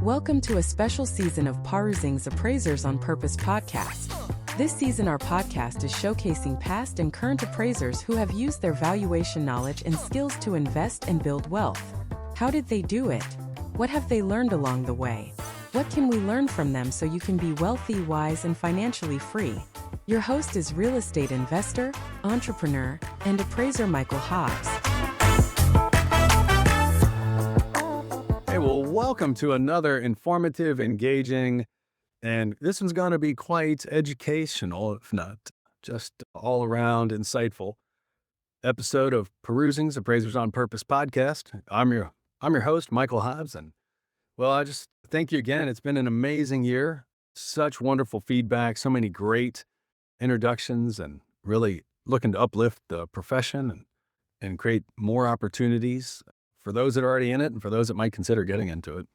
Welcome to a special season of Perusing's Appraisers on Purpose podcast. This season, our podcast is showcasing past and current appraisers who have used their valuation knowledge and skills to invest and build wealth. How did they do it? What have they learned along the way? What can we learn from them so you can be wealthy, wise, and financially free? Your host is real estate investor, entrepreneur, and appraiser 𝗵𝗵𝘁. Hey, well, welcome to another informative, engaging, and this one's going to be quite educational, if not just all around insightful episode of Perusing's Appraisers on Purpose podcast. I'm your host, 𝗵𝗵𝘁, and well, I just thank you again. It's been an amazing year, such wonderful feedback, so many great introductions, and really looking to uplift the profession and create more opportunities for those that are already in it and for those that might consider getting into it.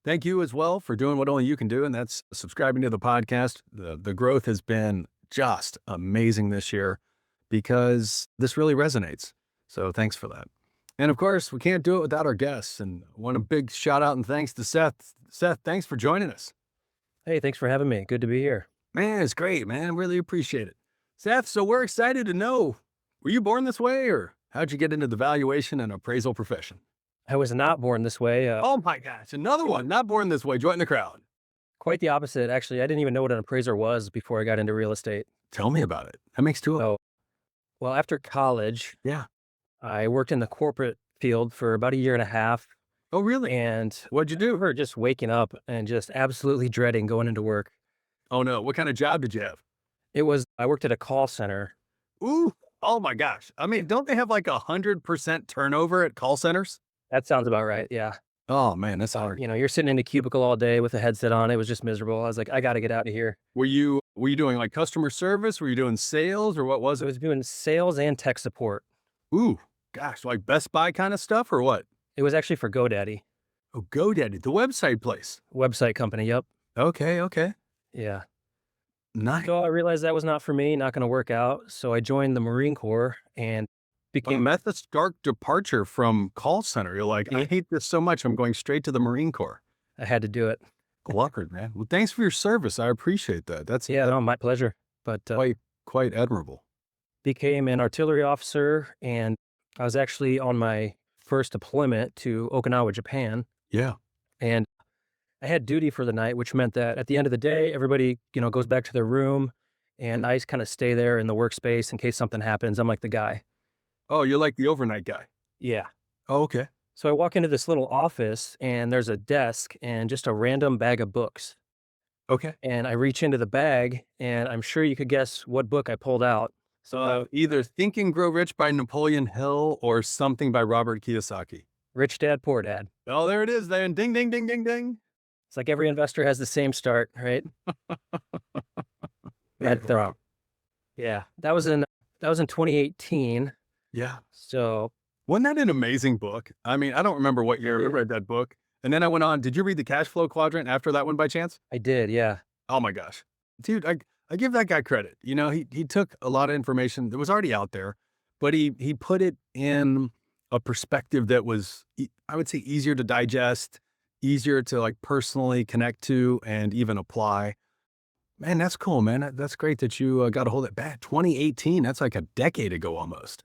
Thank you as well for doing what only you can do, and that's subscribing to the podcast. The growth has been just amazing this year because this really resonates. So thanks for that. And of course, we can't do it without our guests, and I want a big shout out and thanks to Seth. Seth, thanks for joining us. Hey, thanks for having me. Good to be here. Man, it's great, man. Really appreciate it. Seth, so we're excited to know, were you born this way, or how'd you get into the valuation and appraisal profession? I was not born this way. Oh my gosh, another one, not born this way, join the crowd. Quite the opposite, actually. I didn't even know what an appraiser was before I got into real estate. Tell me about it. That makes two of them. Well, after college, Yeah. I worked in the corporate field for about a year and a half. Oh, really? And What'd you I do? remember just waking up and just absolutely dreading going into work. Oh no, what kind of job did you have? I worked at a call center. Ooh, oh my gosh. I mean, don't they have like 100% turnover at call centers? That sounds about right, yeah. Oh man, that's hard. You're sitting in a cubicle all day with a headset on. It was just miserable. I was like, I got to get out of here. Were you doing like customer service? Were you doing sales, or what was I it? was doing sales and tech support. Ooh, gosh, like Best Buy kind of stuff, or what? It was actually for GoDaddy, Oh, GoDaddy, the website place. website company, yep. Okay. Yeah. Nice. So I realized that was not for me, not going to work out. So I joined the Marine Corps and A became, method stark departure from call center. You're like, I hate this so much, I'm going straight to the Marine Corps. I had to do it. Luckard, man. Well, thanks for your service. I appreciate that. That's Yeah, no, my pleasure. But quite admirable. became an artillery officer, and I was actually on my first deployment to Okinawa, Japan. Yeah. And I had duty for the night, which meant that at the end of the day, everybody, goes back to their room, and I just kind of stay there in the workspace in case something happens. I'm like the guy. Oh, you're like the overnight guy. Yeah. Oh, okay. So I walk into this little office, and there's a desk and just a random bag of books. Okay. And I reach into the bag, and I'm sure you could guess what book I pulled out. So either Think and Grow Rich by Napoleon Hill or Something by Robert Kiyosaki. Rich Dad, Poor Dad. Oh, there it is then. Ding, ding, ding, ding, ding. It's like every investor has the same start, right? Wow. Yeah, that was in 2018. Yeah. So Wasn't that an amazing book? I mean, I don't remember what year I read that book. And then I went on. Did you read the Cash Flow Quadrant after that one by chance? I did, yeah. Oh my gosh. Dude, I give that guy credit. He took a lot of information that was already out there, but he put it in a perspective that was, I would say, easier to digest, easier to like personally connect to and even apply. Man, that's cool, man. That's great that you got a hold of it back. 2018, that's like a decade ago almost.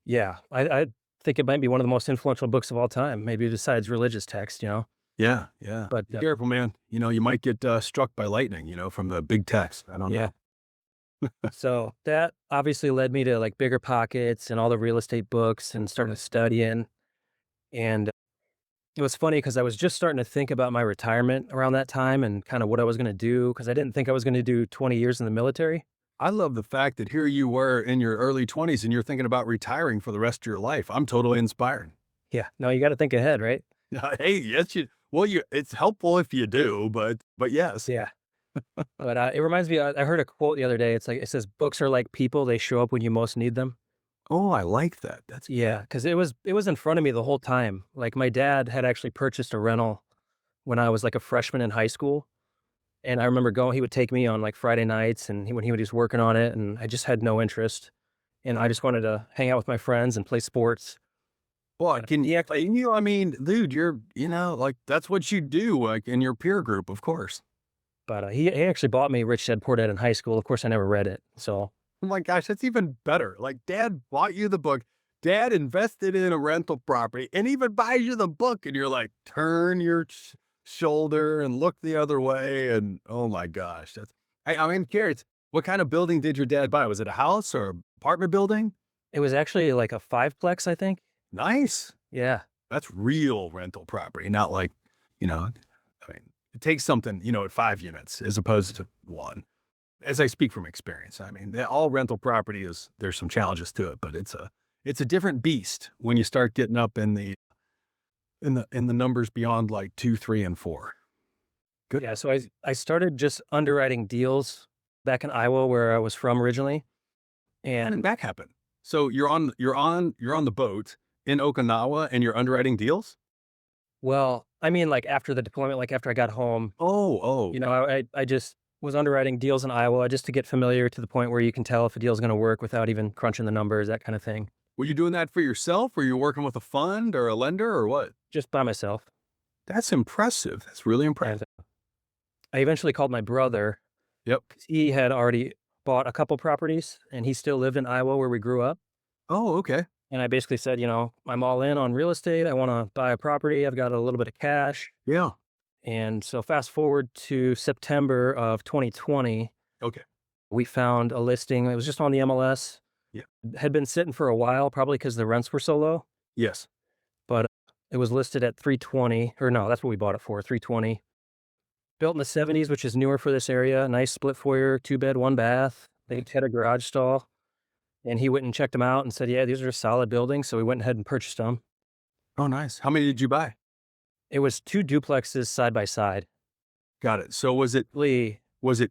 Yeah, I think it might be one of the most influential books of all time, maybe besides religious text, Yeah. But Be careful, man. You might get struck by lightning, from the big text. I don't know. yeah. So that obviously led me to like Bigger Pockets and all the real estate books and started studying. And it was funny because I was just starting to think about my retirement around that time and kind of what I was going to do, because I didn't think I was going to do 20 years in the military. I love the fact that here you were in your early 20s and you're thinking about retiring for the rest of your life. I'm totally inspired. Yeah, no, you got to think ahead, right? Hey, yes, it's helpful if you do, but yes. Yeah. But it reminds me, I heard a quote the other day. It's like, it says, books are like people, they show up when you most need them. Oh, I like that. That's Yeah, because it was in front of me the whole time. Like my dad had actually purchased a rental when I was like a freshman in high school. And I remember he would take me on like Friday nights and when he was working on it, and I just had no interest. And I just wanted to hang out with my friends and play sports. Well, can you act like you? I mean, dude, you're like that's what you do, like in your peer group, of course. But he actually bought me Rich Dad Poor Dad in high school. Of course, I never read it. So Oh my gosh, that's even better. Like, dad bought you the book. Dad invested in a rental property and even buys you the book. And you're like, turn your shoulder and look the other way. And oh my gosh, I'm curious. What kind of building did your dad buy? Was it a house or apartment building? it was actually like a fiveplex, I think. Nice. Yeah. That's real rental property, not like, I mean, it takes something, at 5 units as opposed to one. As I speak from experience, I mean, all rental property there's some challenges to it, but it's a different beast when you start getting up in the numbers beyond like 2, 3, and 4. Good. Yeah. So I started just underwriting deals back in Iowa, where I was from originally. How And did that happen? So you're on the boat in Okinawa and you're underwriting deals? well, I mean, like after the deployment, like after I got home, Oh. I just was underwriting deals in Iowa just to get familiar to the point where you can tell if a deal's going to work without even crunching the numbers, that kind of thing. Were you doing that for yourself? Were you working with a fund or a lender or what? Just by myself. That's impressive. That's really impressive. And I eventually called my brother. Yep. 'Cause he had already bought a couple properties and he still lived in Iowa where we grew up. Oh, okay. And I basically said, I'm all in on real estate. I want to buy a property. I've got a little bit of cash. Yeah. And so fast forward to September of 2020, Okay. we found a listing. It was just on the MLS. Yeah. It had been sitting for a while, probably because the rents were so low, Yes. but it was listed at 320, or no, that's what we bought it for, 320. Built in the 70s, which is newer for this area. Nice split foyer, 2-bed, 1-bath. They had a garage stall. And he went and checked them out and said, yeah, these are solid buildings. So we went ahead and purchased them. Oh, nice. How many did you buy? It was 2 duplexes side by side. Got it. So was it Lee,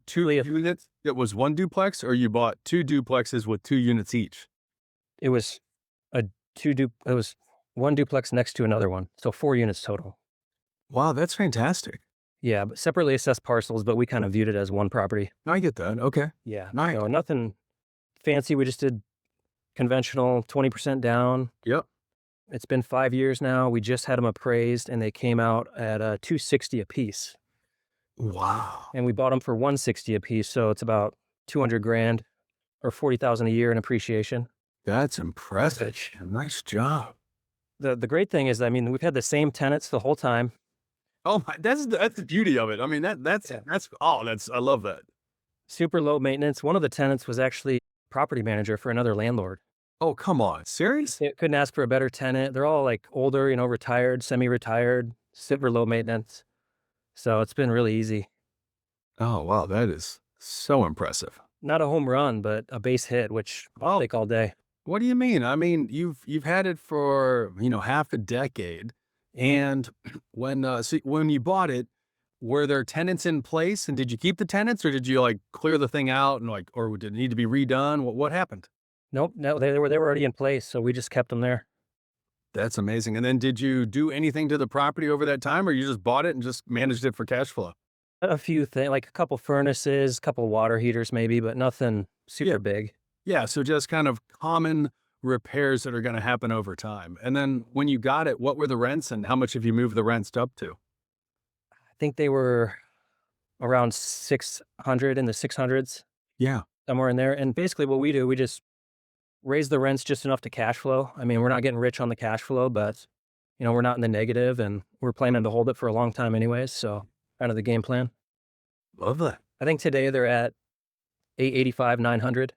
2 Lee- units? It was 1 duplex, or you bought 2 duplexes with 2 units each? it was it was 1 duplex next to another one. So 4 units total. Wow, that's fantastic. Yeah, but separately assessed parcels, but we kind of viewed it as one property. I get that. Okay. Yeah. Nice. So nothing fancy. We just did conventional 20% down. Yep. It's been 5 years now. We just had them appraised and they came out at $260 a piece. Wow. And we bought them for $160 a piece. So it's about $200,000 or $40,000 a year in appreciation. That's impressive. Nice job. The great thing is, I mean, we've had the same tenants the whole time. Oh my, that's the beauty of it. I mean, that's I love that. Super low maintenance. One of the tenants was actually property manager for another landlord. Oh, come on. Serious? Couldn't ask for a better tenant. They're all like older, retired, semi-retired, super low maintenance. So it's been really easy. Oh, wow. That is so impressive. Not a home run, but a base hit, which I'll take all day. What do you mean? I mean, you've had it for, half a decade. And when you bought it, were there tenants in place, and did you keep the tenants, or did you like clear the thing out and or did it need to be redone? What happened? Nope, no, they were already in place, so we just kept them there. That's amazing. And then did you do anything to the property over that time, or you just bought it and just managed it for cash flow? A few things, like a couple furnaces, a couple water heaters maybe, but nothing super big. Yeah, so just kind of common repairs that are going to happen over time. And then when you got it, what were the rents and how much have you moved the rents up to? I think they were around 600 in the 600s. Yeah. Somewhere in there. And basically what we do, we just raise the rents just enough to cash flow. I mean, we're not getting rich on the cash flow, but we're not in the negative and we're planning to hold it for a long time anyways. So kind of the game plan. Love that. I think today they're at 885, 900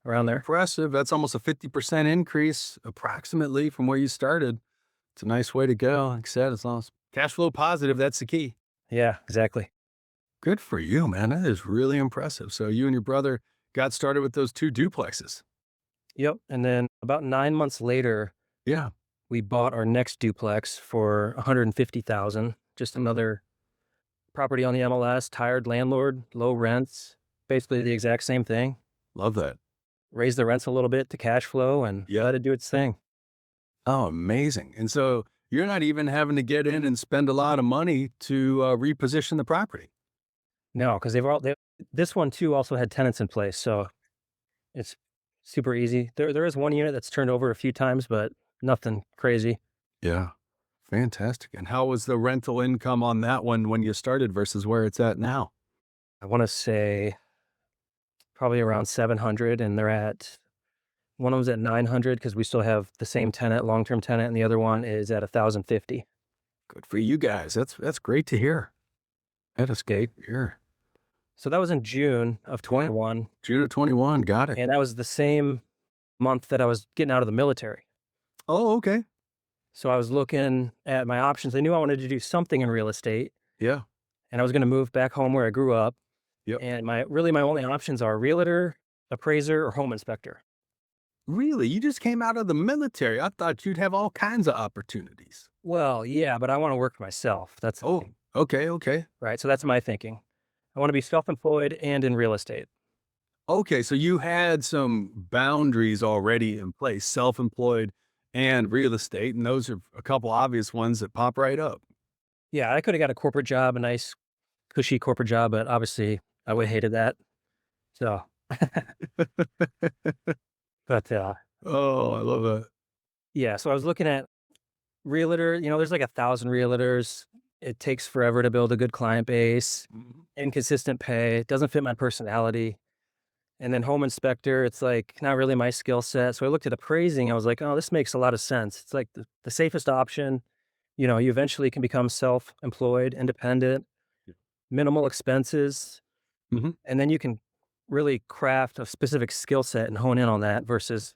around there. Impressive. That's almost a 50% increase approximately from where you started. It's a nice way to go. Like I said, as long as cash flow positive, that's the key. Yeah, exactly. Good for you, man. That is really impressive. So you and your brother got started with those 2 duplexes. Yep. And then about 9 months later, Yeah. we bought our next duplex for $150,000. Just another property on the MLS, tired landlord, low rents, basically the exact same thing. Love that. Raise the rents a little bit to cash flow and let it do its thing. Oh, amazing. And so you're not even having to get in and spend a lot of money to reposition the property. No, because this one too also had tenants in place, so it's super easy. There is one unit that's turned over a few times, but Nothing crazy. Yeah. Fantastic. And how was the rental income on that one when you started versus where it's at now? I want to say probably around 700, and one of them's at 900 because we still have the same tenant, long-term tenant, and the other one is at 1,050. Good for you guys. That's great to hear. That is great to hear. So that was in June of 21, June of 21. Got it. and that was the same month that I was getting out of the military. Oh, okay. So I was looking at my options. I knew I wanted to do something in real estate, Yeah. and I was going to move back home where I grew up. Yep. And my only options are realtor, appraiser, or home inspector. Really? You just came out of the military. I thought you'd have all kinds of opportunities. Well, yeah, but I want to work for myself. That's the Oh, thing, okay, okay. right? So that's my thinking. I want to be self-employed and in real estate. Okay, so you had some boundaries already in place, self-employed and real estate, and those are a couple obvious ones that pop right up. Yeah, I could have got a corporate job, a nice, cushy corporate job, but obviously I would have hated that. So, but Oh, I love that. yeah, so I was looking at realtor. There's like 1,000 realtors. It takes forever to build a good client base, Mhm. inconsistent pay. It doesn't fit my personality. And then home inspector, it's like not really my skill set. So I looked at appraising. I was like, oh, this makes a lot of sense. It's like the safest option. You eventually can become self-employed, independent, Yeah. minimal expenses, Mhm. and then you can really craft a specific skill set and hone in on that versus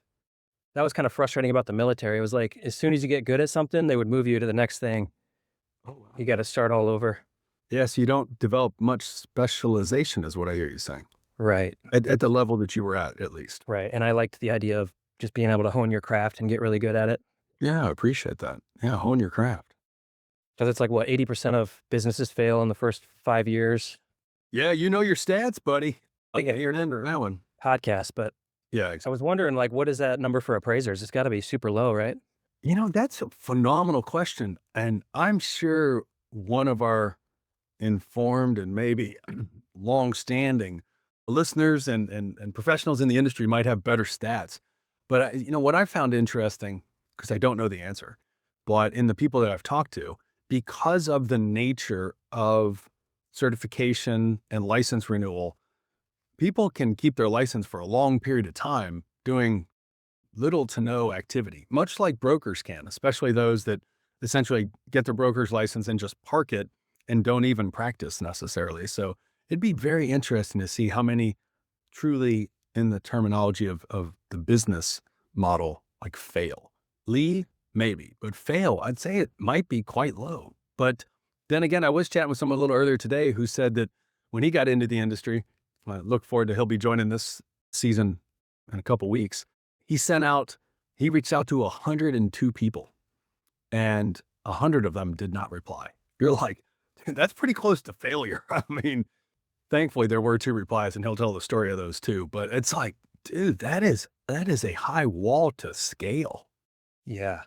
that was kind of frustrating about the military. It was like as soon as you get good at something, they would move you to the next thing. Oh, wow. You got to start all over. Yes, you don't develop much specialization is what I hear you saying, Right. at the level that you were at least. Right. And I liked the idea of just being able to hone your craft and get really good at it. Yeah, I appreciate that. Yeah, hone your craft. Because it's like what 80% of businesses fail in the first 5 years. Yeah, you know your stats, buddy. I think I You're into that one. podcast, but Yeah, I exactly. was wondering, like, what is that number for appraisers? It's got to be super low, right? You know, that's a phenomenal question, and I'm sure one of our informed and maybe long-standing listeners and professionals in the industry might have better stats. But what I found interesting, because I don't know the answer, but in the people that I've talked to, because of the nature of certification and license renewal, people can keep their license for a long period of time doing little to no activity, much like brokers can, especially those that essentially get their broker's license and just park it and don't even practice necessarily. So it'd be very interesting to see how many truly, in the terminology of the business model, like fail. Lee, maybe, but fail, I'd say it might be quite low. But then again, I was chatting with someone a little earlier today who said that when he got into the industry, I look forward to he'll be joining this season in a couple weeks. He reached out to 102 people and 100 of them did not reply. You're like, that's pretty close to failure. I mean, thankfully there were 2 replies and he'll tell the story of those too. But it's like, dude, that is a high wall to scale. Yeah.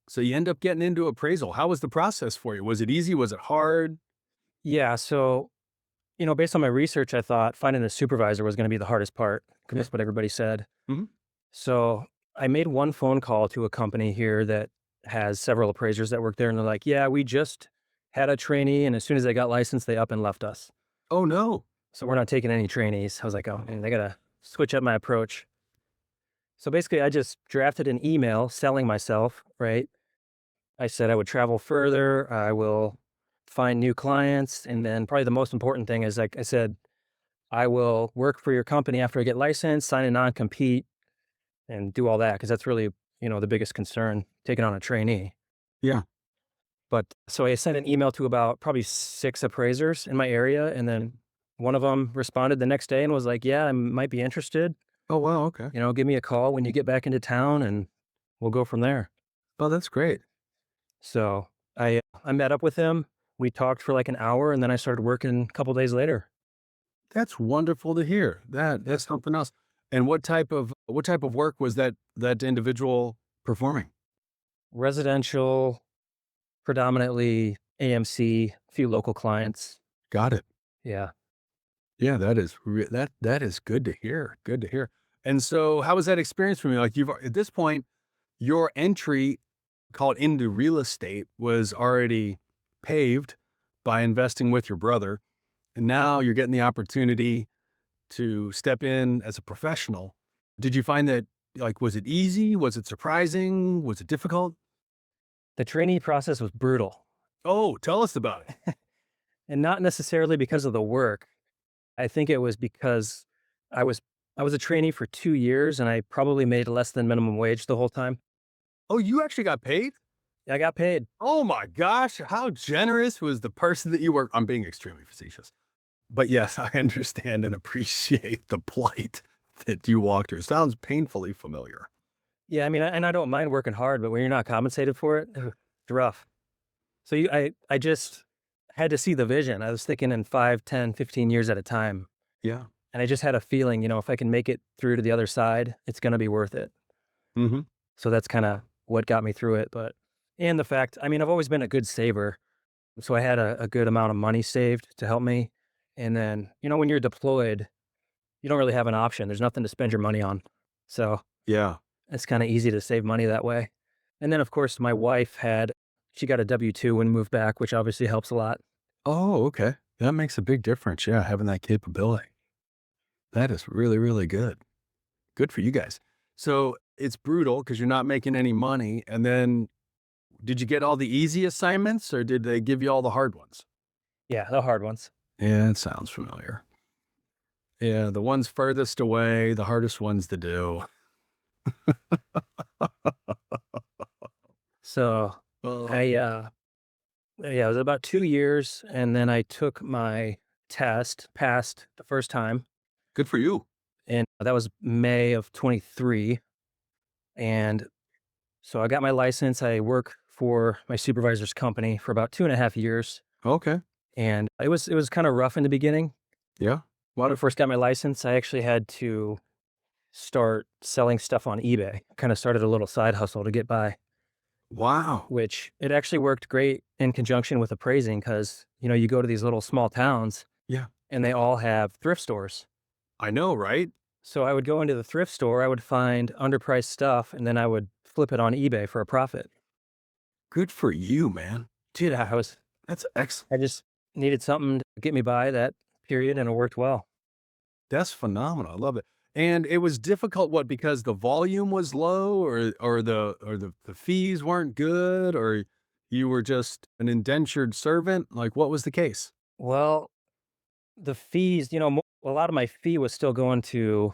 So you end up getting into appraisal. How was the process for you? Was it easy? Was it hard? Yeah. So, based on my research, I thought finding a supervisor was going to be the hardest part. 'Cause that's what everybody said. Mhm. So I made one phone call to a company here that has several appraisers that work there. And they're like, yeah, we just had a trainee. And as soon as they got licensed, they up and left us. Oh no. So we're not taking any trainees. I was like, oh, man, I got to switch up my approach. So basically, I just drafted an email selling myself, right? I said I would travel further. I will find new clients. And then probably the most important thing is, like I said, I will work for your company after I get licensed, sign a non-compete, and do all that because that's really, the biggest concern, taking on a trainee. Yeah. But so I sent an email to about probably 6 appraisers in my area, and then one of them responded the next day and was like, "Yeah, I might be interested. Oh, wow. Okay. Give me a call when you get back into town, and we'll go from there." Oh, that's great. So I met up with him. We talked for like an hour, and then I started working a couple days later. That's wonderful to hear. That's something else. And what type of work was that individual performing? Residential, predominantly AMC, a few local clients. Got it. Yeah. Yeah, that is good to hear. Good to hear. And so, how was that experience for you? Like at this point, your entry, called into real estate, was already paved by investing with your brother. And now you're getting the opportunity to step in as a professional. Did you find that, like, was it easy? Was it surprising? Was it difficult? The trainee process was brutal, Oh, tell us about it. and not necessarily because of the work. I think it was because I was I was a trainee for 2 years, and I probably made less than minimum wage the whole time. Oh, you actually got paid? I got paid. Oh my gosh, how generous was the person that you were? I'm being extremely facetious. But yes, I understand and appreciate the plight that you walked through. Sounds painfully familiar. Yeah, I mean, and I don't mind working hard, but when you're not compensated for it, ugh, it's rough. So I just had to see the vision. I was thinking in 5, 10, 15 years at a time. Yeah. And I just had a feeling, if I can make it through to the other side, it's going to be worth it. Mm-hmm. So that's kind of what got me through it. And the fact, I mean, I've always been a good saver. So I had a good amount of money saved to help me. And then, when you're deployed, you don't really have an option. There's nothing to spend your money on. So Yeah. it's kind of easy to save money that way. And then, of course, my wife she got a W-2 when moved back, which obviously helps a lot. Oh, okay. That makes a big difference. Yeah, having that capability. That is really, really good. Good for you guys. So it's brutal because you're not making any money. And then did you get all the easy assignments or did they give you all the hard ones? Yeah, the hard ones. Yeah, it sounds familiar. Yeah, the ones furthest away, the hardest ones to do. So Well, yeah, it was about 2 years, and then I took my test, passed the first time, good for you. and that was May of 23. And so I got my license. I work for my supervisor's company for about 2.5 years, Okay. and it was kind of rough in the beginning. Yeah. When I first got my license, I actually had to start selling stuff on eBay. Kind of started a little side hustle to get by, Wow. which it actually worked great in conjunction with appraising because, you go to these little small towns Yeah. and they all have thrift stores. I know, right? So I would go into the thrift store, I would find underpriced stuff, and then I would flip it on eBay for a profit. Good for you, man. Dude, That's excellent. I just needed something to get me by that period, and it worked well. That's phenomenal. I love it. And it was difficult, what, because the volume was low or the fees weren't good or you were just an indentured servant? Like, what was the case? Well, the fees, a lot of my fee was still going to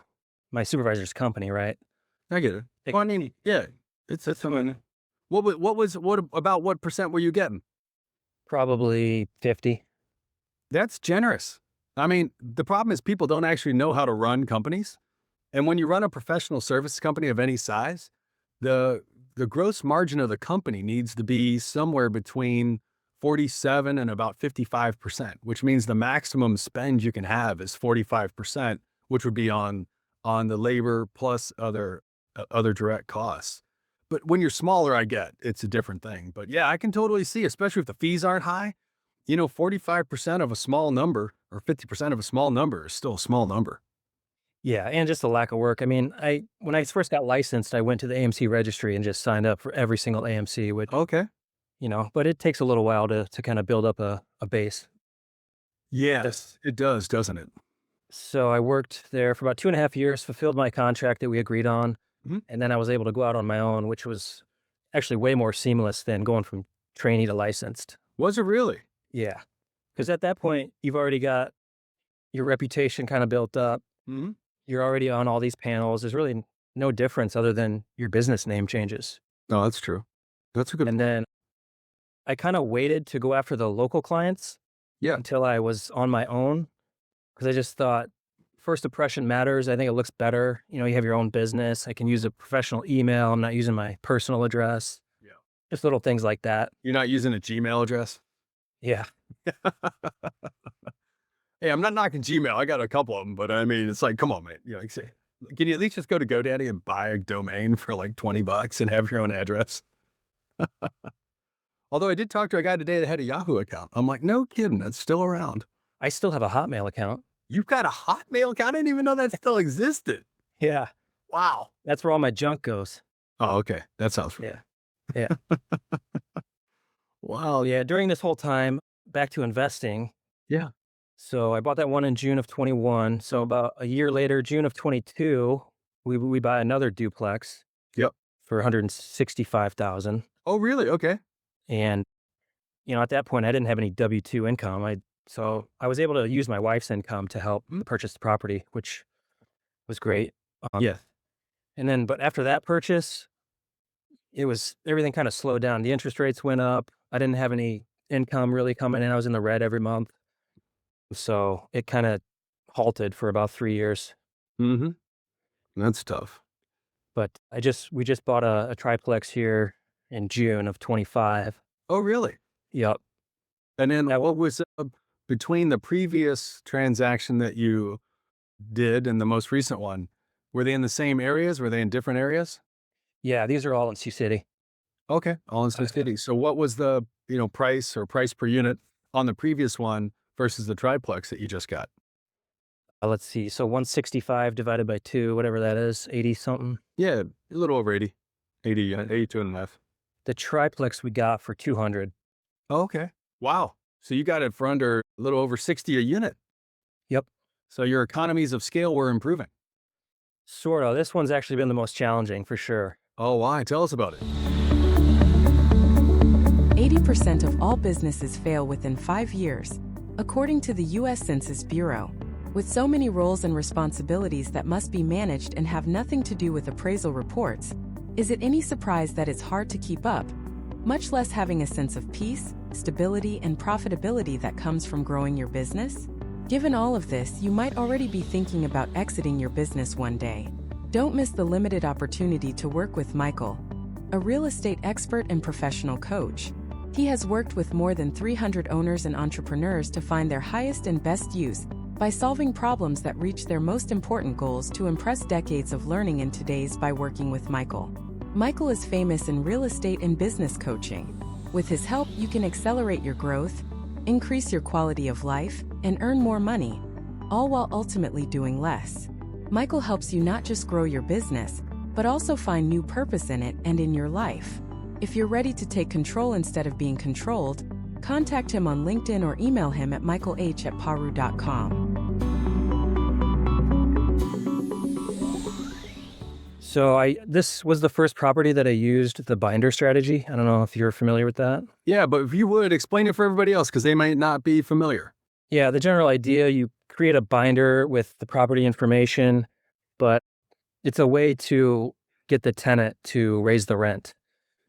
my supervisor's company, right? I get it. It- Well, I mean, yeah, it's fine. What percent were you getting? Probably 50. That's generous. I mean, the problem is people don't actually know how to run companies. And when you run a professional service company of any size, the gross margin of the company needs to be somewhere between 47 and about 55%, which means the maximum spend you can have is 45%, which would be on the labor plus other direct costs. But when you're smaller, I get it's a different thing. But yeah, I can totally see, especially if the fees aren't high, 45% of a small number or 50% of a small number is still a small number. Yeah, and just the lack of work. I mean, when I first got licensed, I went to the AMC registry and just signed up for every single AMC, which, Okay. but it takes a little while to kind of build up a base. Yes, it does, doesn't it? So I worked there for about 2.5 years, fulfilled my contract that we agreed on, Mhm. and then I was able to go out on my own, which was actually way more seamless than going from trainee to licensed. Was it really? Yeah. Because at that point, you've already got your reputation kind of built up. Mm-hmm. You're already on all these panels. There's really no difference other than your business name changes. No, that's true. That's a good And then I kind of waited to go after the local clients Yeah. until I was on my own because I just thought first impression matters. I think it looks better. You have your own business. I can use a professional email. I'm not using my personal address. Yeah. Just little things like that. You're not using a Gmail address? Yeah. Hey, I'm not knocking Gmail. I got a couple of them, but I mean, it's like, come on, man. Like, say, can you at least just go to GoDaddy and buy a domain for like $20 and have your own address? Although I did talk to a guy today that had a Yahoo account. I'm like, no kidding, that's still around. I still have a Hotmail account. You've got a Hotmail account? I didn't even know that still existed. Yeah. Wow. That's where all my junk goes. Oh, okay. That sounds right. Yeah. Yeah. Wow. Yeah. During this whole time, back to investing. Yeah. So I bought that one in June of 21. So about a year later, June of 22, we buy another duplex Yep. for 165,000. Oh, really? Okay. And, at that point, I didn't have any W-2 income. So I was able to use my wife's income to help purchase the property, which was great. Yeah. And then, but after that purchase, everything kind of slowed down. The interest rates went up. I didn't have any income really coming in. I was in the red every month. So it kind of halted for about 3 years. Mm-hmm. That's tough. But we just bought a triplex here in June of 25. Oh, really? Yep. And then what was between the previous transaction that you did and the most recent one? Were they in the same areas? Were they in different areas? Yeah, these are all in Sioux City. Okay, all in Sioux City. So what was the price or price per unit on the previous one versus the triplex that you just got? Let's see. So 165 divided by 2, whatever that is, 80 something. Yeah, a little over 80. 82 and a half. The triplex we got for 200. Oh, okay. Wow. So you got it for under a little over 60 a unit. Yep. So your economies of scale were improving. Sort of. This one's actually been the most challenging for sure. Oh, why? Tell us about it. 80% of all businesses fail within 5 years, according to the U.S. Census Bureau. With so many roles and responsibilities that must be managed and have nothing to do with appraisal reports, is it any surprise that it's hard to keep up, much less having a sense of peace, stability, and profitability that comes from growing your business? Given all of this, you might already be thinking about exiting your business one day. Don't miss the limited opportunity to work with Michael, a real estate expert and professional coach. He has worked with more than 300 owners and entrepreneurs to find their highest and best use by solving problems that reach their most important goals. To impress decades of learning in today's by working with Michael. Michael is famous in real estate and business coaching. With his help, you can accelerate your growth, increase your quality of life, and earn more money, all while ultimately doing less. Michael helps you not just grow your business, but also find new purpose in it and in your life. If you're ready to take control instead of being controlled, contact him on LinkedIn or email him at michaelh@ppahru.com. So this was the first property that I used the binder strategy. I don't know if you're familiar with that. Yeah, but if you would, explain it for everybody else because they might not be familiar. Yeah, the general idea, you create a binder with the property information, but it's a way to get the tenant to raise the rent.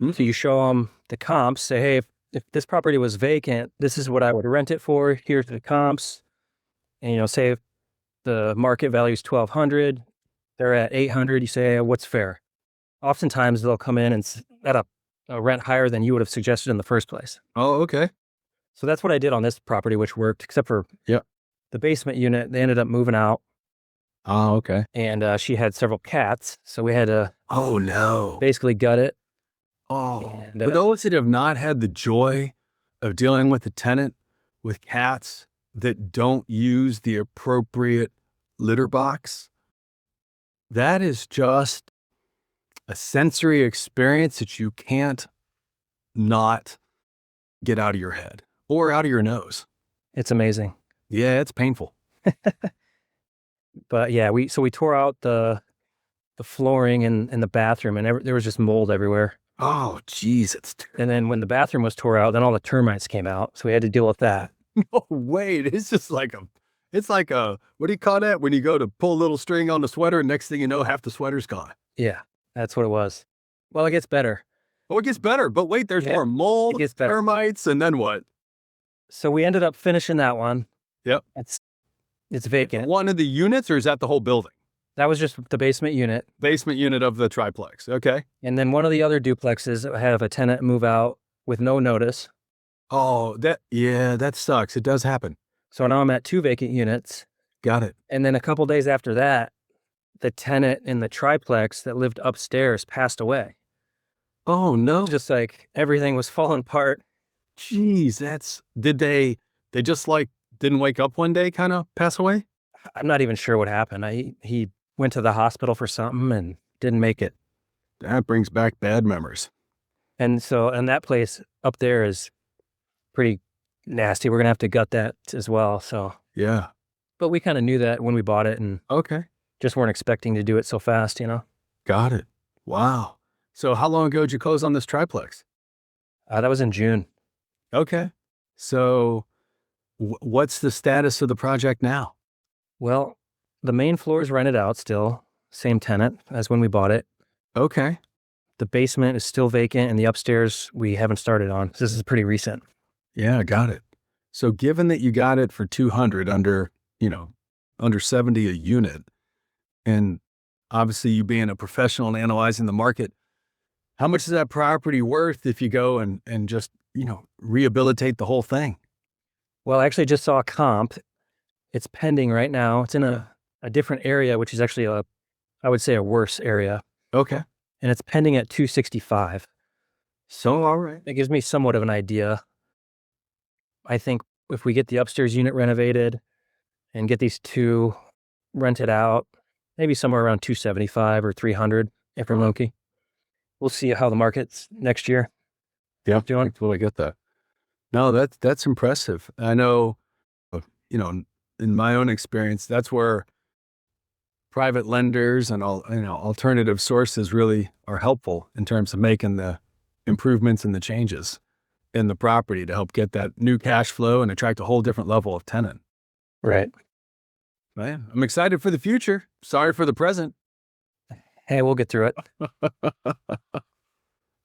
Mm-hmm. So you show them the comps, say, hey, if this property was vacant, this is what I would rent it for. Here's the comps. And, say if the market value is $1,200, they're at $800, you say, hey, what's fair? Oftentimes they'll come in and at a rent higher than you would have suggested in the first place. Oh, okay. So that's what I did on this property, which worked, except for the basement unit. They ended up moving out. Oh, okay. And she had several cats, so we had to Oh, no. basically gut it. Oh, And, for those that have not had the joy of dealing with a tenant with cats that don't use the appropriate litter box, that is just a sensory experience that you can't not get out of your head or out of your nose. It's amazing. Yeah, it's painful. But yeah, we tore out the flooring in the bathroom, and there was just mold everywhere. Oh, geez, And then when the bathroom was tore out, then all the termites came out, so we had to deal with that. no, wait, it's just like what do you call that? When you go to pull a little string on the sweater, and next thing you know, half the sweater's gone. Yeah, that's what it was. Well, it gets better. Oh, it gets better, but wait, there's more mold, it gets better. termites, and then what? So we ended up finishing that one. Yep. It's vacant. One of the units, or is that the whole building? That was just the basement unit. Basement unit of the triplex. Okay. And then one of the other duplexes have a tenant move out with no notice. Oh, that sucks. It does happen. So now I'm at 2 vacant units. Got it. And then a couple days after that, the tenant in the triplex that lived upstairs passed away. Oh, no. Just like everything was falling apart. Jeez, did they just didn't wake up one day, kind of pass away? I'm not even sure what happened. He went to the hospital for something and didn't make it. That brings back bad memories. And that place up there is pretty nasty. We're going to have to gut that as well. So, Yeah. but we kind of knew that when we bought it and Okay. just weren't expecting to do it so fast, Got it. Wow. So how long ago did you close on this triplex? That was in June. Okay. So what's the status of the project now? Well, the main floor is rented out still, same tenant as when we bought it. Okay. The basement is still vacant, and the upstairs we haven't started on. This is pretty recent. Yeah, got it. So given that you got it for 200 under 70 a unit, and obviously you being a professional and analyzing the market, how much is that property worth if you go and just, rehabilitate the whole thing? Well, I actually just saw a comp. It's pending right now. It's in a different area, which is actually I would say a worse area. Okay. And it's pending at 265. So, all right. It gives me somewhat of an idea. I think if we get the upstairs unit renovated and get these two rented out, maybe somewhere around 275 or 300 if we're lucky. We'll see how the market's next year. Yeah, doing. I totally get that. No, that's impressive. I know, in my own experience, that's where private lenders and alternative sources really are helpful in terms of making the improvements and the changes in the property to help get that new cash flow and attract a whole different level of tenant. Right. Man, I'm excited for the future. Sorry for the present. Hey, we'll get through it.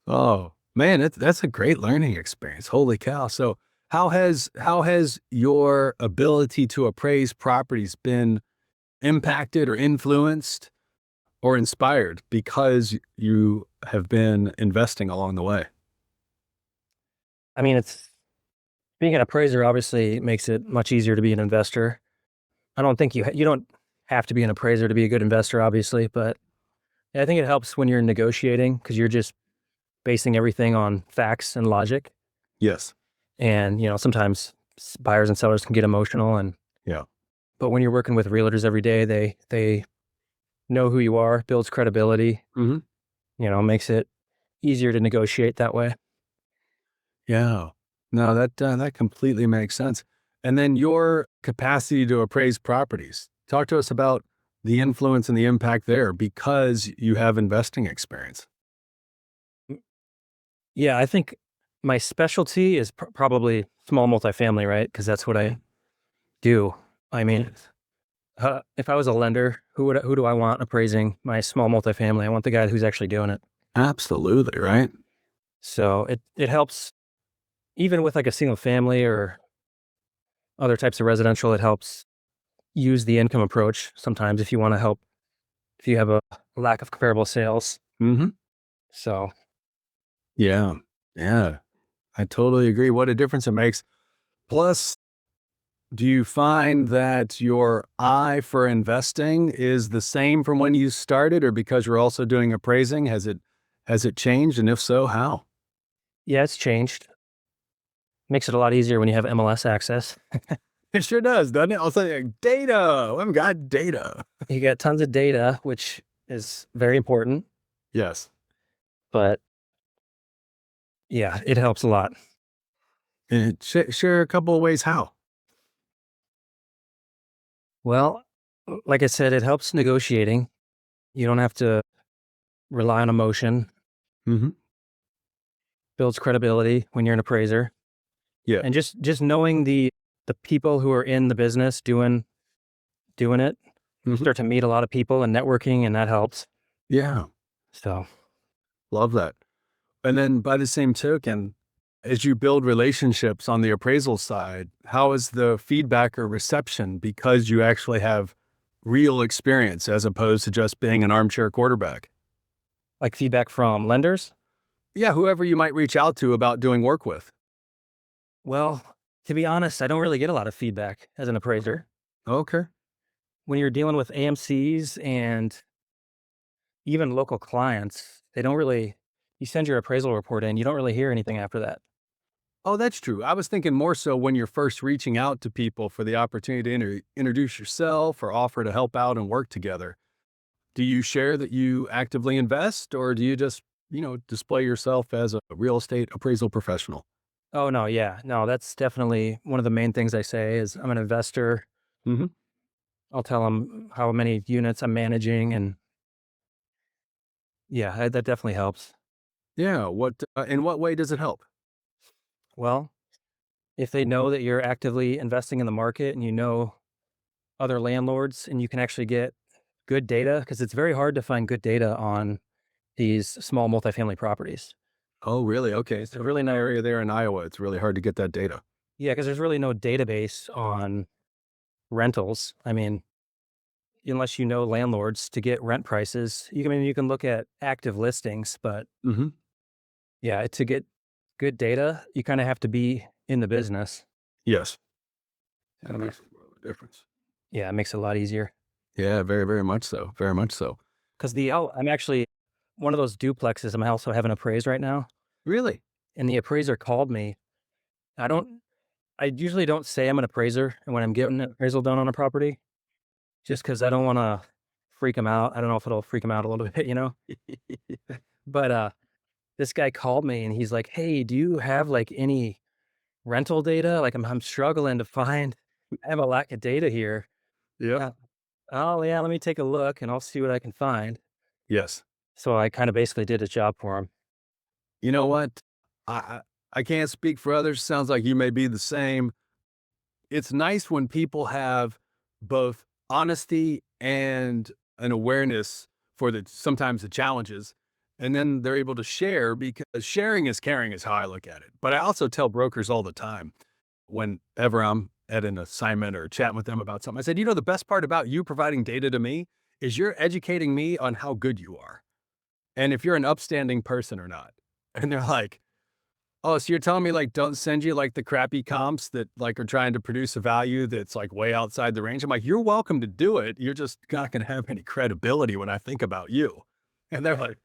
Oh, man, that's a great learning experience. Holy cow. So how has your ability to appraise properties been impacted or influenced or inspired because you have been investing along the way? I mean, being an appraiser obviously makes it much easier to be an investor. I don't think you don't have to be an appraiser to be a good investor, obviously, but I think it helps when you're negotiating because you're just basing everything on facts and logic. Yes. And, sometimes buyers and sellers can get emotional Yeah. but when you're working with realtors every day, they know who you are, builds credibility, makes it easier to negotiate that way. Yeah. No, that completely makes sense. And then your capacity to appraise properties. Talk to us about the influence and the impact there because you have investing experience. Yeah, I think my specialty is probably small multifamily, right? Because that's what I do. I mean, if I was a lender, who do I want appraising my small multifamily? I want the guy who's actually doing it. Absolutely, right? So it helps, even with like a single family or other types of residential, it helps use the income approach sometimes if you want to help, if you have a lack of comparable sales. Mm-hmm. So. Yeah. Yeah. I totally agree. What a difference it makes. Plus, do you find that your eye for investing is the same from when you started, or because you're also doing appraising? Has it changed? And if so, how? Yeah, it's changed. Makes it a lot easier when you have MLS access. It sure does, doesn't it? I'll say data. I've got data. You get tons of data, which is very important. Yes. But yeah, it helps a lot. And share a couple of ways how. Well, like I said, it helps negotiating. You don't have to rely on emotion. Mm-hmm. Builds credibility when you're an appraiser. Yeah. And just knowing the people who are in the business doing it, you start to meet a lot of people and networking, and that helps. Yeah. So. Love that. And then by the same token, as you build relationships on the appraisal side, how is the feedback or reception because you actually have real experience as opposed to just being an armchair quarterback? Like feedback from lenders? Yeah, whoever you might reach out to about doing work with. Well, to be honest, I don't really get a lot of feedback as an appraiser. Okay. When you're dealing with AMCs and even local clients, they don't really, you send your appraisal report in, you don't really hear anything after that. Oh, that's true. I was thinking more so when you're first reaching out to people for the opportunity to introduce yourself or offer to help out and work together. Do you share that you actively invest, or do you just, display yourself as a real estate appraisal professional? Oh, no, yeah. No, that's definitely one of the main things I say is I'm an investor. Hmm. I'll tell them how many units I'm managing, and yeah, that definitely helps. Yeah. In what way does it help? Well, if they know that you're actively investing in the market and you know other landlords and you can actually get good data, because it's very hard to find good data on these small multifamily properties. Oh, really? Okay. So really in that area there in Iowa, it's really hard to get that data. Yeah, because there's really no database on rentals. I mean, unless you know landlords to get rent prices, you can look at active listings, but Hmm. yeah, to get good data, you kind of have to be in the business. Yes. That makes a world of difference. Yeah, it makes it a lot easier. Yeah, very, very much so. Very much so. Because I'm actually one of those duplexes. I'm also having appraised right now, Really? and the appraiser called me. I don't. I usually don't say I'm an appraiser when I'm getting an appraisal done on a property, just because I don't want to freak them out. I don't know if it'll freak them out a little bit. But this guy called me and he's like, "Hey, do you have like any rental data? Like, I'm struggling to find. I have a lack of data here." Yep. Uh, oh yeah, let me take a look and I'll see what I can find. Yes. So I kind of basically did a job for him. You know what? I I I can't speak for others. Sounds like you may be the same. It's nice when people have both honesty and an awareness for sometimes the challenges, and then they're able to share, because sharing is caring is how I look at it. But I also tell brokers all the time, whenever I'm at an assignment or chatting with them about something, I said, the best part about you providing data to me is you're educating me on how good you are and if you're an upstanding person or not. And they're like, "Oh, so you're telling me, like, don't send you, like, the crappy comps that, like, are trying to produce a value that's, like, way outside the range?" I'm like, "You're welcome to do it. You're just not gonna have any credibility when I think about you." And they're like,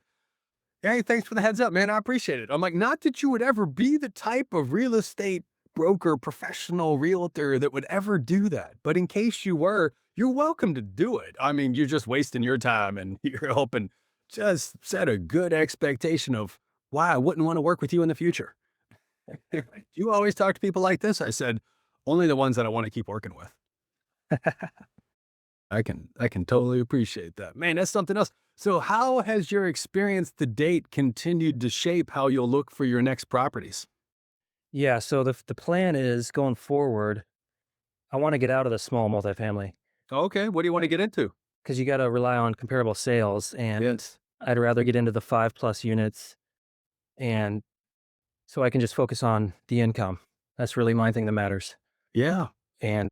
"Hey, thanks for the heads up, man. I appreciate it." I'm like, "Not that you would ever be the type of real estate broker, professional realtor that would ever do that. But in case you were, you're welcome to do it. I mean, you're just wasting your time and you're helping just set a good expectation of why I wouldn't want to work with you in the future." "You always talk to people like this?" I said, "Only the ones that I want to keep working with." I can totally appreciate that. Man, that's something else. So how has your experience to date continued to shape how you'll look for your next properties? Yeah, so the plan is going forward, I want to get out of the small multifamily Okay, what do you want to get into? because you got to rely on comparable sales, and Yes. I'd rather get into the 5+ units, and so I can just focus on the income. That's really my thing that matters, Yeah. and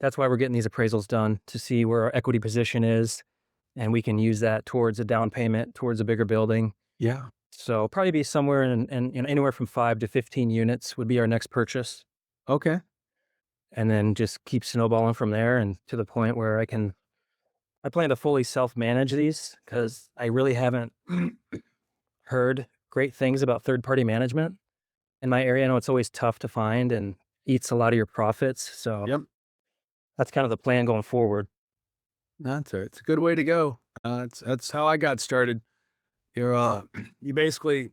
that's why we're getting these appraisals done to see where our equity position is, and we can use that towards a down payment, towards a bigger building. Yeah. So probably be somewhere in anywhere from 5 to 15 units would be our next purchase, Okay. and then just keep snowballing from there and to the point where I plan to fully self-manage these because I really haven't heard great things about third-party management in my area. I know it's always tough to find and eats a lot of your profits. So Yep. that's kind of the plan going forward. It's a good way to go. That's how I got started. You're, you basically,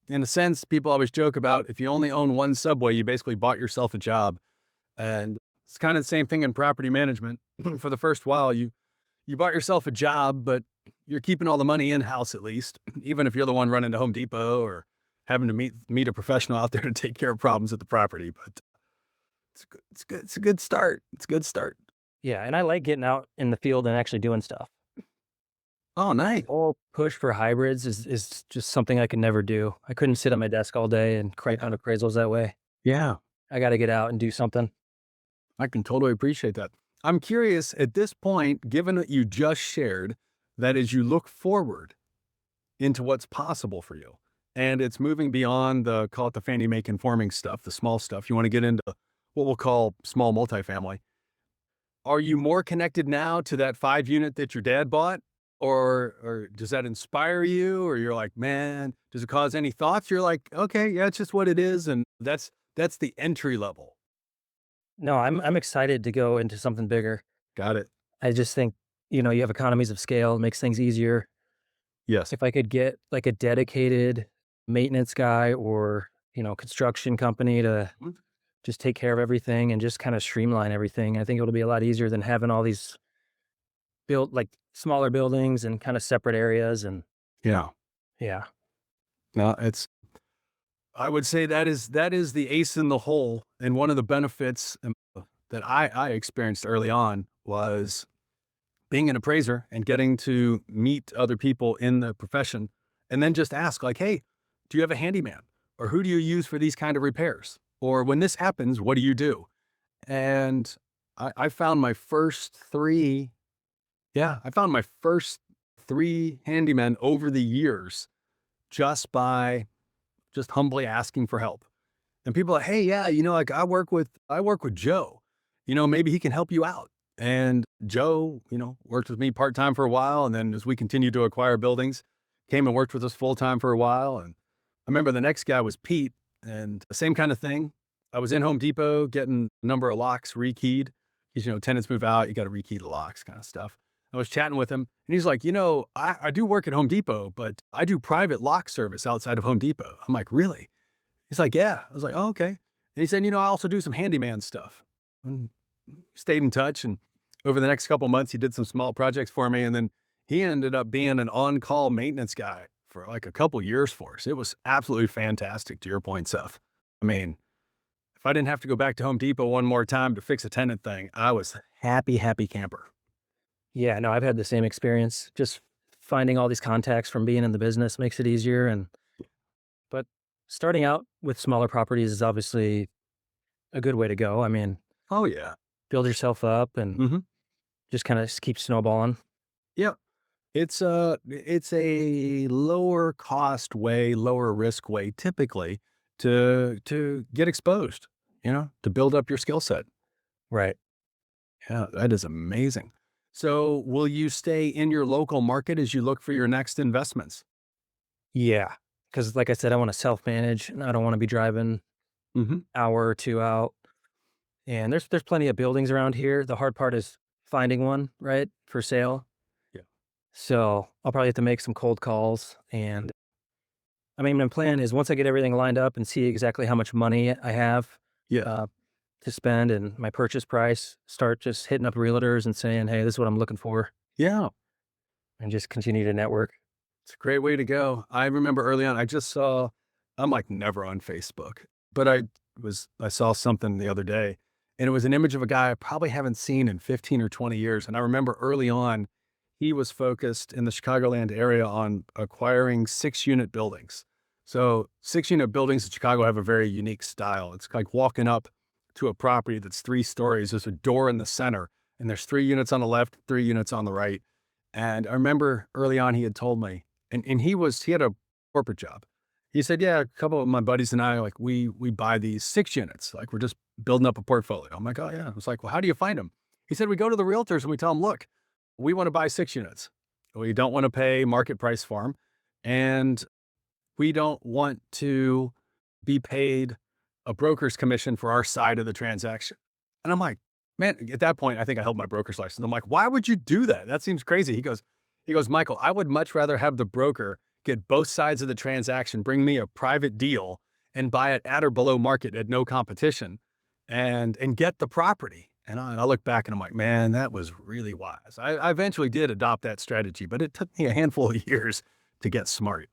in a sense, people always joke about if you only own one subway, you basically bought yourself a job. And it's kind of the same thing in property management. For the first while, you bought yourself a job, but you're keeping all the money in-house at least, even if you're the one running to Home Depot or having to meet a professional out there to take care of problems at the property. But it's good. It's good. It's a good start. It's a good start. Yeah, and I like getting out in the field and actually doing stuff. Oh, nice. Whole push for hybrids is just something I could never do. I couldn't sit at my desk all day and crank out appraisals that way. Yeah, I got to get out and do something. I can totally appreciate that. I'm curious at this point, given what you just shared, that as you look forward into what's possible for you, and it's moving beyond call it the Fannie Mae conforming stuff, the small stuff. You want to get into what we'll call small multifamily. Are you more connected now to that 5 unit that your dad bought? Or does that inspire you? Or you're like, man, does it cause any thoughts? You're like, okay, yeah, it's just what it is. And that's the entry level. No, I'm excited to go into something bigger. Got it. I just think you know, you have economies of scale, it makes things easier. Yes. If I could get like a dedicated maintenance guy or, you know, construction company to Mhm. just take care of everything and just kind of streamline everything, I think it'll be a lot easier than having all these built like smaller buildings and kind of separate areas. And Yeah. yeah, No, I would say that is the ace in the hole. And one of the benefits that I experienced early on was being an appraiser and getting to meet other people in the profession and then just ask like, hey, do you have a handyman? Or who do you use for these kind of repairs? Or when this happens, what do you do? And I found my first three, I found my first three handymen over the years just by just humbly asking for help. And people are like, hey, yeah, like I work with Joe. Maybe he can help you out. And Joe, worked with me part-time for a while. And then as we continued to acquire buildings, came and worked with us full-time for a while. And I remember the next guy was Pete, and the same kind of thing. I was in Home Depot getting a number of locks rekeyed. Because, tenants move out, you got to rekey the locks kind of stuff. I was chatting with him and he's like, I do work at Home Depot, but I do private lock service outside of Home Depot. I'm like, really? He's like, yeah. I was like, oh, okay. And he said, I also do some handyman stuff. And stayed in touch. And over the next couple of months, he did some small projects for me. And then he ended up being an on-call maintenance guy for like a couple years for us. It was absolutely fantastic, to your point, Seth. I mean, if I didn't have to go back to Home Depot one more time to fix a tenant thing, I was happy, happy camper. yeah, no, I've had the same experience. Just finding all these contacts from being in the business makes it easier. But starting out with smaller properties is obviously a good way to go. I mean, Oh, yeah. build yourself up and Mm-hmm. just kind of keep snowballing. Yep. It's a lower cost way, lower risk way, typically, to get exposed, to build up your skill set. Right. Yeah, that is amazing. So will you stay in your local market as you look for your next investments? Yeah. Because like I said, I want to self-manage and I don't want to be driving Mm-hmm. hour or two out. And there's plenty of buildings around here. The hard part is finding one, right, for sale. Yeah. So I'll probably have to make some cold calls. And I mean, my plan is once I get everything lined up and see exactly how much money I have Yeah. uh, to spend and my purchase price, start just hitting up realtors and saying, hey, this is what I'm looking for, Yeah. and just continue to network. It's a great way to go. I remember early on, I'm like never on Facebook, but I saw something the other day and it was an image of a guy I probably haven't seen in 15 or 20 years. And I remember early on, he was focused in the Chicagoland area on acquiring 6-unit buildings. So 6-unit buildings in Chicago have a very unique style. It's like walking up to a property that's 3 stories. There's a door in the center and there's 3 units on the left, 3 units on the right. And I remember early on, he had told me, and he had a corporate job. He said, yeah, a couple of my buddies and I, like, we buy these 6 units. Like, we're just building up a portfolio. I'm like, oh, yeah. I was like, well, how do you find them? He said, we go to the realtors and we tell them, look, we want to buy 6 units. We don't want to pay market price for them. And we don't want to be paid a broker's commission for our side of the transaction. And I'm like, man, at that point, I think I held my broker's license. I'm like, why would you do that? That seems crazy. He goes, Michael, I would much rather have the broker get both sides of the transaction, bring me a private deal and buy it at or below market at no competition and get the property. And I look back and I'm like, man, that was really wise. I eventually did adopt that strategy, but it took me a handful of years to get smart.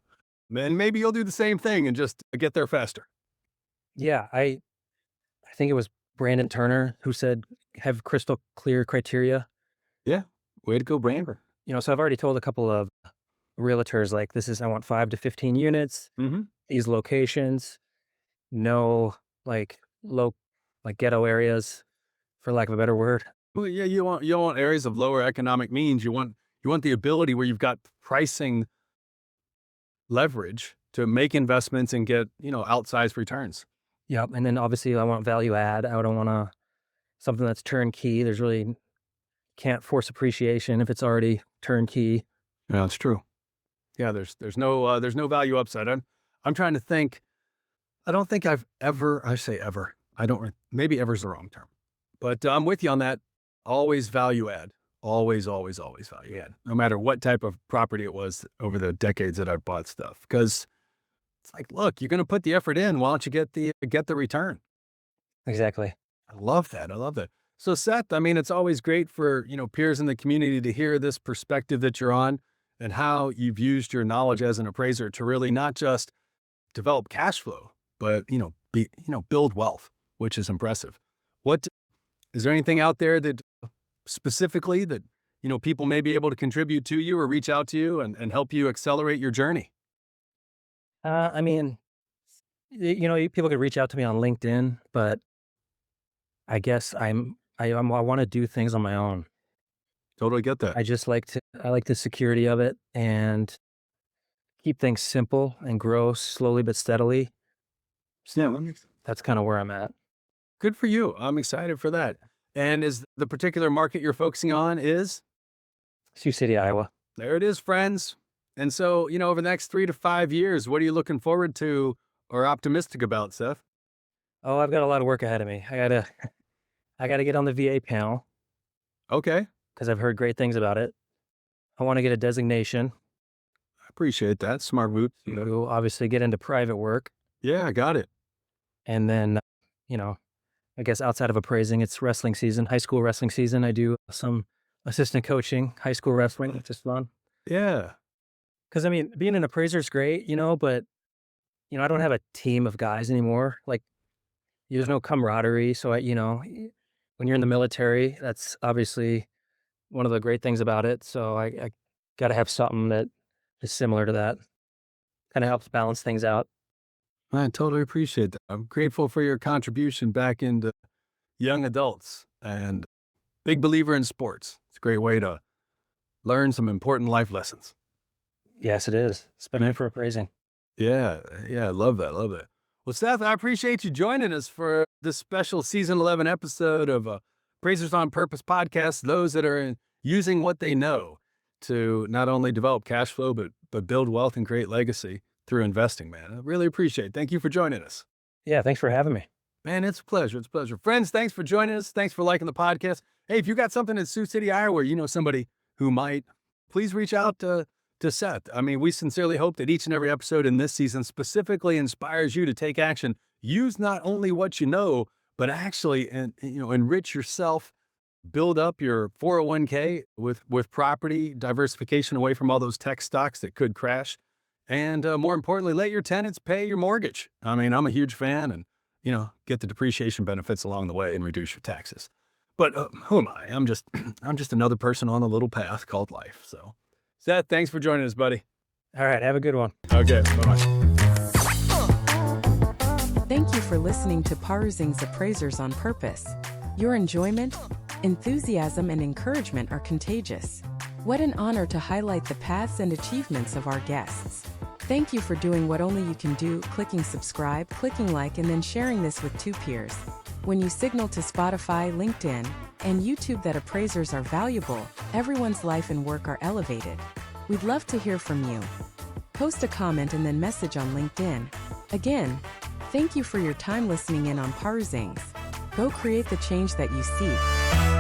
And maybe you'll do the same thing and just get there faster. Yeah, I think it was Brandon Turner who said have crystal clear criteria. Yeah. Way to go, Brander. You know, so I've already told a couple of realtors like I want 5 to 15 units, Mm-hmm. these locations, no like low like ghetto areas, for lack of a better word. Well, yeah, you want areas of lower economic means. You want the ability where you've got pricing leverage to make investments and get, outsized returns. Yep. And then obviously I want value add. I don't want to something that's turnkey. There's really can't force appreciation if it's already turnkey. Yeah, it's true. Yeah, there's no value upside. I'm trying to think. I don't think I say ever. I don't, maybe ever is the wrong term, but I'm with you on that. Always value add. always, always, always value add, no matter what type of property it was over the decades that I've bought stuff. Because it's like, look, you're going to put the effort in. Why don't you get the return? Exactly. I love that. I love that. So Seth, I mean, it's always great for, peers in the community to hear this perspective that you're on and how you've used your knowledge as an appraiser to really not just develop cash flow, but, build wealth, which is impressive. Is there anything out there that specifically that, people may be able to contribute to you or reach out to you and help you accelerate your journey? I mean, people could reach out to me on LinkedIn, but I guess I want to do things on my own. Totally get that. I like the security of it and keep things simple and grow slowly but steadily. Yeah, That's kind of where I'm at. good for you. I'm excited for that. And is the particular market you're focusing on is? Sioux City, Iowa. There it is, friends. And so, over the next 3 to 5 years, what are you looking forward to or optimistic about, Seth? Oh, I've got a lot of work ahead of me. I gotta get on the VA panel Okay. because I've heard great things about it. I want to get a designation I appreciate that. Smart move. to obviously get into private work. Yeah, I got it. And then, I guess outside of appraising, it's wrestling season, high school wrestling season. I do some assistant coaching, high school wrestling. It's just fun. Yeah. Because, being an appraiser is great, but, I don't have a team of guys anymore. Like, there's no camaraderie. So, when you're in the military, that's obviously one of the great things about it. So I got to have something that is similar to that. Kind of helps balance things out. I totally appreciate that. I'm grateful for your contribution back into young adults and big believer in sports. It's a great way to learn some important life lessons. Yes, it is. Especially for appraising. Yeah, I love that. Love that. Well, Seth, I appreciate you joining us for this special season 11 episode of Appraisers on Purpose podcast. Those that are using what they know to not only develop cash flow, but build wealth and create legacy through investing, man. I really appreciate it. Thank you for joining us. Yeah, thanks for having me. Man, it's a pleasure. It's a pleasure. Friends, thanks for joining us. Thanks for liking the podcast. Hey, if you got something in Sioux City, Iowa, or somebody who might, please reach out to Seth. We sincerely hope that each and every episode in this season specifically inspires you to take action. Use not only what you know, but actually, enrich yourself, build up your 401k with property diversification away from all those tech stocks that could crash. And more importantly, let your tenants pay your mortgage. I'm a huge fan and, get the depreciation benefits along the way and reduce your taxes. But who am I? I'm just another person on a little path called life. So Seth, thanks for joining us, buddy. All right, have a good one. Okay, bye-bye. Thank you for listening to 𝗪𝗁𝗁𝗍's Appraisers on Purpose. Your enjoyment, enthusiasm, and encouragement are contagious. What an honor to highlight the paths and achievements of our guests. Thank you for doing what only you can do, clicking subscribe, clicking like, and then sharing this with 2 peers. When you signal to Spotify, LinkedIn, and YouTube that appraisers are valuable, everyone's life and work are elevated. We'd love to hear from you. Post a comment and then message on LinkedIn. Again, thank you for your time listening in on 𝗪𝗁𝗁𝗍. Go create the change that you seek.